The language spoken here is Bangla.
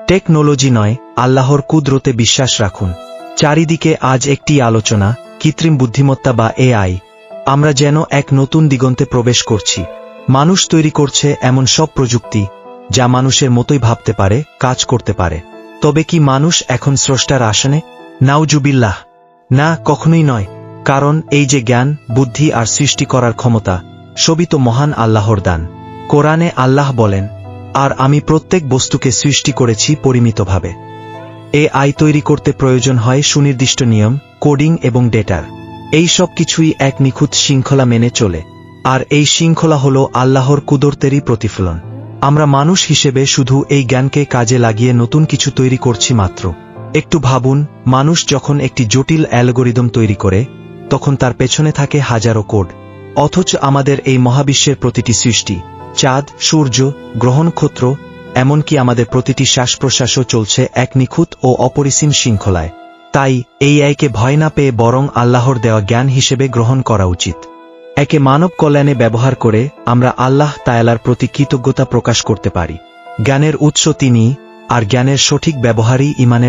টেকনোলজি নয়, আল্লাহর কুদরতে বিশ্বাস রাখুন। চারিদিকে আজ একটি আলোচনা, কৃত্রিম বুদ্ধিমত্তা বা এআই। আমরা যেন এক নতুন দিগন্তে প্রবেশ করছি। মানুষ তৈরি করছে এমন সব প্রযুক্তি যা মানুষের মতোই ভাবতে পারে, কাজ করতে পারে। তবে কি মানুষ এখন স্রষ্টার আসনে? নাউজুবিল্লাহ, না, কখনোই নয়। কারণ এই যে জ্ঞান, বুদ্ধি আর সৃষ্টি করার ক্ষমতা, সবই তো মহান আল্লাহর দান। কোরআনে আল্লাহ বলেন, আর আমি প্রত্যেক বস্তুকে সৃষ্টি করেছি পরিমিতভাবে। এআই তৈরি করতে প্রয়োজন হয় সুনির্দিষ্ট নিয়ম, কোডিং এবং ডেটার। এই সব কিছুই এক নিখুঁত শৃঙ্খলা মেনে চলে। আর এই শৃঙ্খলা হল আল্লাহর কুদরতেরই প্রতিফলন। আমরা মানুষ হিসেবে শুধু এই জ্ঞানকে কাজে লাগিয়ে নতুন কিছু তৈরি করছি মাত্র। একটু ভাবুন, মানুষ যখন একটি জটিল অ্যালগরিদম তৈরি করে, তখন তার পেছনে থাকে হাজারো কোড। অথচ আমাদের এই মহাবিশ্বের প্রতিটি সৃষ্টি, চাঁদ, সূর্য, গ্রহ নক্ষত্র, এমনকি আমাদের প্রতিটি শ্বাস প্রশ্বাসও চলছে এক নিখুঁত ও অপরিসীম শৃঙ্খলায়। তাই এই এআইকে ভয় না পেয়ে বরং আল্লাহর দেওয়া জ্ঞান হিসেবে গ্রহণ করা উচিত। একে মানব কল্যাণে ব্যবহার করে আমরা আল্লাহ তাআলার প্রতি কৃতজ্ঞতা প্রকাশ করতে পারি। জ্ঞানের উৎস তিনিই, আর জ্ঞানের সঠিক ব্যবহারই ঈমানের